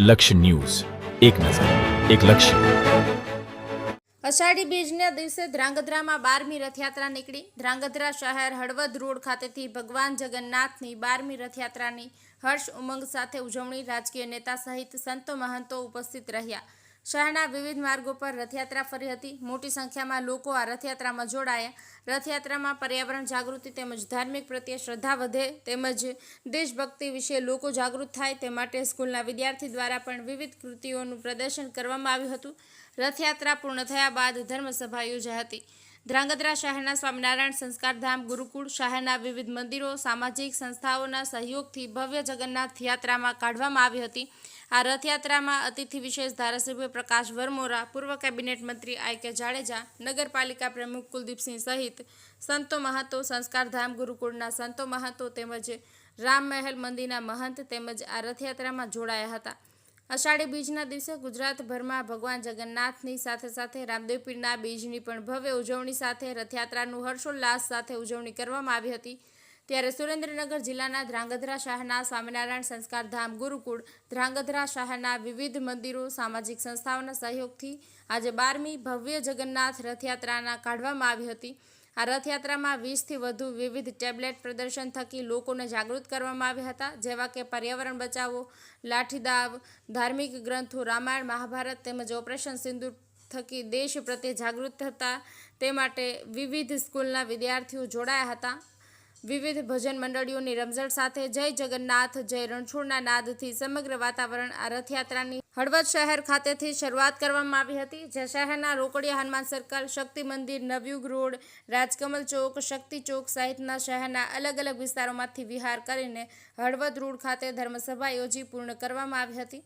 લક્ષ્ય ન્યૂઝ, એક નજર, એક લક્ષ્ય. અષાઢી બીજના દિવસે ધ્રાંગધ્રામાં 12મી રથયાત્રા નીકળી. ધ્રાંગધ્રા શહેર હળવદ રોડ ખાતેથી ભગવાન જગન્નાથની 12મી રથયાત્રાની હર્ષ ઉમંગ સાથે ઉજવણી. રાજકીય નેતા સહિત સંતો મહંતો ઉપસ્થિત રહ્યા. શહેરના વિવિધ માર્ગો પર રથયાત્રા ફરી હતી. મોટી સંખ્યામાં લોકો આ રથયાત્રામાં જોડાયા. રથયાત્રામાં પર્યાવરણ જાગૃતિ તેમજ ધાર્મિક પ્રત્યે શ્રદ્ધા વધે તેમજ દેશભક્તિ વિશે લોકો જાગૃત થાય તે માટે સ્કૂલના વિદ્યાર્થી દ્વારા પણ વિવિધ કૃતિઓનું પ્રદર્શન કરવામાં આવ્યું હતું. રથયાત્રા પૂર્ણ થયા બાદ ધર્મસભા યોજાઈ હતી. ધ્રાંગધ્રા શહેરના સ્વામિનારાયણ સંસ્કારધામ ગુરુકુળ શહેરના વિવિધ મંદિરો સામાજિક સંસ્થાઓના સહયોગથી ભવ્ય જગન્નાથ યાત્રામાં કાઢવામાં આવી હતી. આ રથયાત્રામાં અતિથિ વિશેષ ધારાસભ્ય પ્રકાશ વરમોરા, પૂર્વ કેબિનેટ મંત્રી આઈ.કે. જાડેજા, નગરપાલિકા પ્રમુખ કુલદીપસિંહ સહિત સંતો મહંતો, સંસ્કારધામ ગુરુકુળના સંતો મહંતો તેમજ રામમહેલ મંદિરના મહંત તેમજ આ રથયાત્રામાં જોડાયા હતા. અષાઢી બીજના દિવસે ગુજરાતભરમાં ભગવાન જગન્નાથની સાથે સાથે રામદેવ પીરના બીજની પણ ભવ્ય ઉજવણી સાથે રથયાત્રાનું હર્ષોલ્લાસ સાથે ઉજવણી કરવામાં આવી હતી. ત્યારે સુરેન્દ્રનગર જિલ્લાના ધ્રાંગધ્રા શહેરના સ્વામિનારાયણ સંસ્કારધામ ગુરુકુળ, ધ્રાંગધ્રા શહેરના વિવિધ મંદિરો સામાજિક સંસ્થાઓના સહયોગથી આજે 12મી ભવ્ય જગન્નાથ રથયાત્રાના કાઢવામાં આવી હતી. આ રથયાત્રામાં 20થી વધુ વિવિધ ટેબ્લેટ પ્રદર્શન થકી લોકોને જાગૃત કરવામાં આવ્યા હતા, જેવા કે પર્યાવરણ બચાવો, લાઠીદાવ, ધાર્મિક ગ્રંથો રામાયણ મહાભારત તેમજ ઓપરેશન સિંદૂર થકી દેશ પ્રત્યે જાગૃત થતા તે માટે વિવિધ સ્કૂલના વિદ્યાર્થીઓ જોડાયા હતા. વિવિધ ભજન મંડળીઓની રમઝટ સાથે જય જગન્નાથ જય રણછોડના નાદથી સમગ્ર વાતાવરણ આ રથયાત્રાની હળવદ શહેર ખાતેથી શરૂઆત કરવામાં આવી હતી. જે શહેરના રોકડિયા હનુમાન સર્કલ, શક્તિ મંદિર, નવયુગ રોડ, રાજકમલ ચોક, શક્તિ ચોક સહિતના શહેરના અલગ અલગ વિસ્તારોમાંથી વિહાર કરીને હળવદ રોડ ખાતે ધર્મસભા યોજી પૂર્ણ કરવામાં આવી હતી.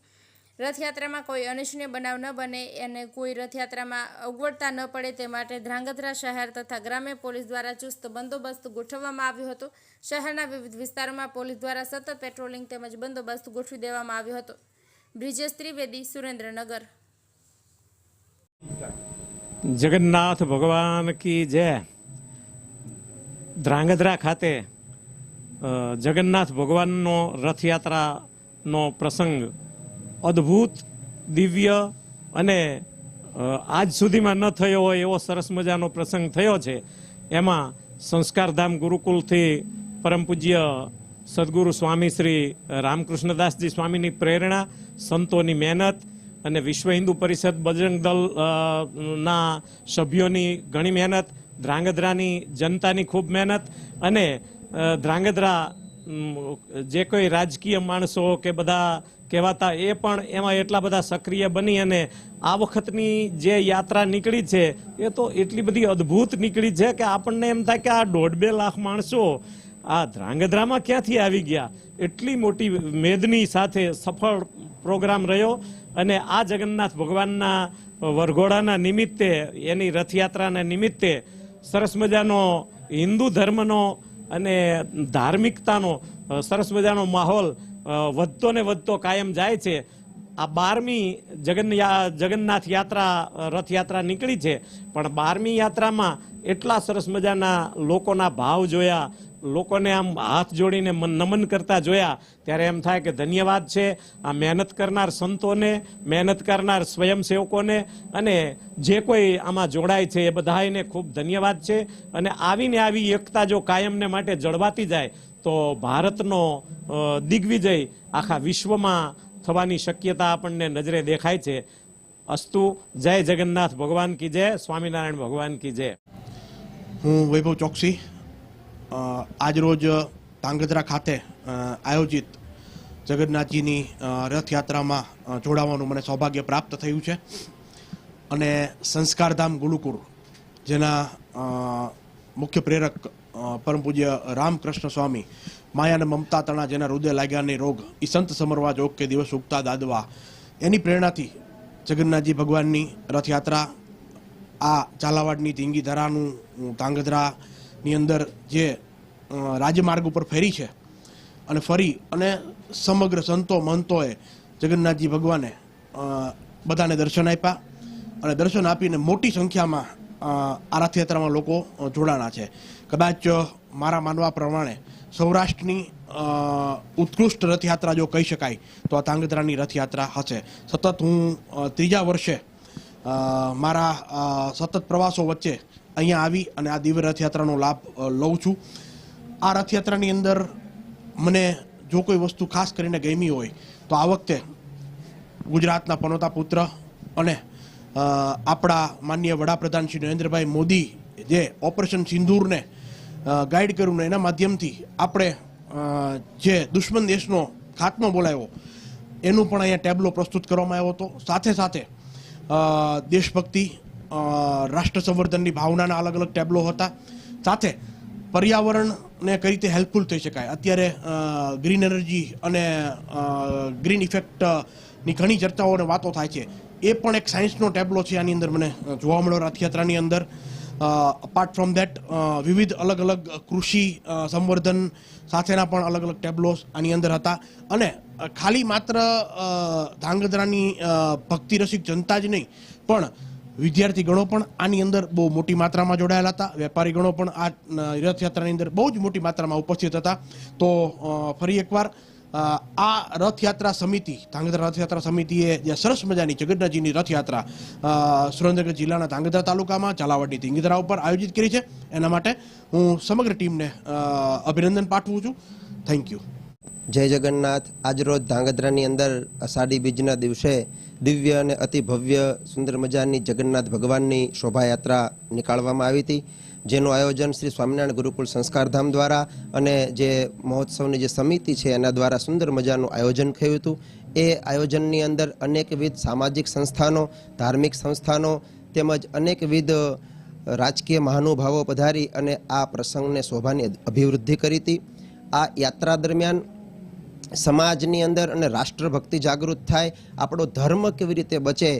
રથયાત્રામાં કોઈ અનિચ્છનીય બનાવ ન બને અને કોઈ રથયાત્રામાં અગવડતા ન પડે તે માટે ધ્રાંગધ્રા શહેર તથા ગ્રામ્ય પોલીસ દ્વારા ચુસ્ત બંદોબસ્ત ગોઠવવામાં આવ્યો હતો. શહેરના વિવિધ વિસ્તારોમાં પોલીસ દ્વારા સતત પેટ્રોલિંગ તેમજ બંદોબસ્ત ગોઠવી દેવામાં આવ્યો હતો. બ્રિજેશ ત્રિવેદી, સુરેન્દ્રનગર. જગન્નાથ ભગવાન કી જય. ધ્રાંગધ્રા ખાતે જગન્નાથ ભગવાનનો રથયાત્રાનો પ્રસંગ અદ્ભુત, દિવ્ય અને આજ સુધીમાં ન થયો હોય એવો સરસ મજાનો પ્રસંગ થયો છે. એમાં સંસ્કારધામ ગુરુકુલથી પરમ પૂજ્ય સદગુરુ સ્વામી શ્રી રામકૃષ્ણદાસજી સ્વામીની પ્રેરણા, સંતોની મહેનત અને વિશ્વ હિન્દુ પરિષદ બજરંગ દળના સભ્યોની ઘણી મહેનત, ધ્રાંગધ્રાની જનતાની ખૂબ મહેનત અને ધ્રાંગધ્રા જે કોઈ રાજકીય માણસો કે બધા કહેવાતા એ પણ એમાં એટલા બધા સક્રિય બની અને આ વખતની જે યાત્રા નીકળી છે એ તો એટલી બધી અદ્ભુત નીકળી છે કે આપણને એમ થાય કે આ 1.5-2 લાખ માણસો આ ધ્રાંગધ્રામાં ક્યાંથી આવી ગયા. એટલી મોટી મેદની સાથે સફળ પ્રોગ્રામ રહ્યો અને આ જગન્નાથ ભગવાનના વરઘોડાના નિમિત્તે, એની રથયાત્રાના નિમિત્તે સરસ મજાનો હિન્દુ ધર્મનો અને ધાર્મિકતાનો સરસ મજાનો માહોલ વધતો ને વધતો કાયમ જાય છે. આ 12મી જગન્નાથ યાત્રા રથયાત્રા નીકળી છે, પણ 12મી યાત્રામાં એટલા સરસ મજાના લોકોના ભાવ જોયા, લોકોને આમ હાથ જોડીને નમન કરતા જોયા ત્યારે એમ થાય કે ધન્યવાદ છે આ મહેનત કરનાર સંતોને, મહેનત કરનાર સ્વયંસેવકોને અને જે કોઈ આમાં જોડાય છે એ બધાને ખૂબ ધન્યવાદ છે. અને આવીને આવી એકતા જો કાયમને માટે જળવાતી જાય તો ભારતનો દિગ્વિજય આખા વિશ્વમાં થવાની શક્યતા આપણને નજરે દેખાય છે. અસ્તુ. જય જગન્નાથ ભગવાન કી જય, સ્વામિનારાયણ ભગવાન કી જય. હું વૈભવ ચોકસી આજરોજ ધ્રાંગધ્રા ખાતે આયોજિત જગન્નાથજીની રથયાત્રામાં જોડાવાનું મને સૌભાગ્ય પ્રાપ્ત થયું છે અને સંસ્કારધામ ગુરુકુળ જેના મુખ્ય પ્રેરક પરમ પૂજ્ય રામકૃષ્ણ સ્વામી, માયા અને મમતા તણા જેના હૃદય લાગ્યાને રોગ, ઈ સંત સમરવા જોગ કે દિવસ ઉગતા દાદવા, એની પ્રેરણાથી જગન્નાથજી ભગવાનની રથયાત્રા આ ઝાલાવાડની ધીંગી ધરાનું ધ્રાંગધ્રાની અંદર જે રાજમાર્ગ ઉપર ફેરી છે અને ફરી અને સમગ્ર સંતો મહંતોએ જગન્નાથજી ભગવાને બધાને દર્શન આપ્યા અને દર્શન આપીને મોટી સંખ્યામાં આ રથયાત્રામાં લોકો જોડાણા છે. કદાચ મારા માનવા પ્રમાણે સૌરાષ્ટ્રની ઉત્કૃષ્ટ રથયાત્રા જો કહી શકાય તો આ ધાંગધ્રાની રથયાત્રા હશે. સતત હું ત્રીજા વર્ષે મારા સતત પ્રવાસો વચ્ચે અહીંયા આવી અને આ દિવ્ય રથયાત્રાનો લાભ લઉં છું. આ રથયાત્રાની અંદર મને જો કોઈ વસ્તુ ખાસ કરીને ગમી હોય તો આ વખતે ગુજરાતના પનોતા પુત્ર અને આપણા માનનીય વડાપ્રધાન શ્રી નરેન્દ્રભાઈ મોદી જે ઓપરેશન સિંદૂરને ગાઈડ કર્યું ને એના માધ્યમથી આપણે જે દુશ્મન દેશનો ખાત્મો બોલાવ્યો એનું પણ અહીંયા ટેબ્લો પ્રસ્તુત કરવામાં આવ્યો હતો. સાથે સાથે દેશભક્તિ, રાષ્ટ્ર સંવર્ધનની ભાવનાના અલગ અલગ ટેબ્લો હતા. સાથે પર્યાવરણને કઈ રીતે હેલ્પફુલ થઈ શકાય, અત્યારે ગ્રીન એનર્જી અને ગ્રીન ઇફેક્ટની ઘણી ચર્ચાઓ અને વાતો થાય છે, એ પણ એક સાયન્સનો ટેબ્લો છે આની અંદર મને જોવા મળ્યો રથયાત્રાની અંદર. અપાર્ટ ફ્રોમ ધેટ વિવિધ અલગ અલગ કૃષિ સંવર્ધન સાથેના પણ અલગ અલગ ટેબ્લોસ આની અંદર હતા. અને ખાલી માત્ર ધાંગધ્રાની ભક્તિ રસિક જનતા જ નહીં પણ વિદ્યાર્થી ગણો પણ આની અંદર બહુ મોટી માત્રામાં જોડાયેલા હતા. વેપારી ગણો પણ આ રથયાત્રાની અંદર બહુ જ મોટી માત્રામાં ઉપસ્થિત હતા. તો ફરી એકવાર આ રથયાત્રા સમિતિ, ધાંગધ્રા રથયાત્રા સમિતિએ જે સરસ મજાની જગન્નાથજીની રથયાત્રા સુરેન્દ્રનગર જિલ્લાના ધાંગધ્રા તાલુકામાં ઝાલાવાડની ધીંગધરા ઉપર આયોજિત કરી છે. એના માટે હું સમગ્ર ટીમને અભિનંદન પાઠવું છું. Thank you. જય જગન્નાથ. આજરોજ ધાંગધ્રાની અંદર અષાઢી બીજના દિવસે દિવ્ય અને અતિ ભવ્ય સુંદર મજાની જગન્નાથ ભગવાનની શોભાયાત્રા નીકાળવામાં આવી હતી, જેનું આયોજન શ્રી સ્વામિનારાયણ ગુરુકુળ સંસ્કારધામ દ્વારા અને જે મહોત્સવની જે સમિતિ છે એના દ્વારા સુંદર મજાનું આયોજન થયું હતું. એ આયોજનની અંદર અનેકવિધ સામાજિક સંસ્થાનો, ધાર્મિક સંસ્થાનો તેમજ અનેકવિધ રાજકીય મહાનુભાવો પધારી અને આ પ્રસંગને શોભાની અભિવૃદ્ધિ કરી હતી. આ યાત્રા દરમિયાન સમાજની અંદર અને રાષ્ટ્રભક્તિ જાગૃત થાય, આપણો ધર્મ કેવી રીતે બચે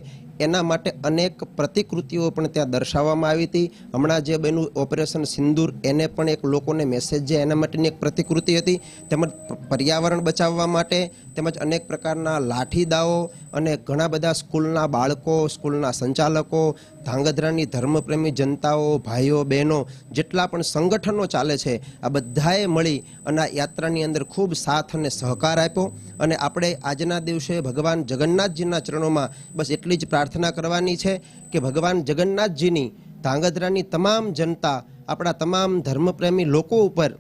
એના માટે અનેક પ્રતિકૃતિઓ પણ ત્યાં દર્શાવવામાં આવી હતી. હમણાં જે બન્યું ઓપરેશન સિંદૂર, એને પણ એક લોકોને મેસેજ છે એના માટેની એક પ્રતિકૃતિ હતી. તેમજ પર્યાવરણ બચાવવા માટે તેમજ અનેક પ્રકારના લાઠીદાઓ અને ઘણા બધા સ્કૂલના બાળકો, સ્કૂલના સંચાલકો, ધાંગધ્રાની ધર્મપ્રેમી જનતાઓ, ભાઈઓ બહેનો, જેટલા પણ સંગઠનો ચાલે છે આ બધાએ મળી અને આ યાત્રાની અંદર ખૂબ સાથ અને સહકાર આપ્યો. અને આપણે આજના દિવસે ભગવાન જગન્નાથજીના ચરણોમાં બસ એટલી જ પ્રાર્થના કરવાની છે કે ભગવાન જગન્નાથજીની ધાંગધ્રાની તમામ જનતા, આપણા તમામ ધર્મપ્રેમી લોકો ઉપર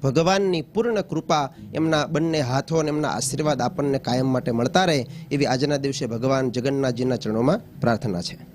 ભગવાનની પૂર્ણ કૃપા, એમના બંને હાથો અને એમના આશીર્વાદ આપણને કાયમ માટે મળતા રહે એવી આજના દિવસે ભગવાન જગન્નાથજીના ચરણોમાં પ્રાર્થના છે.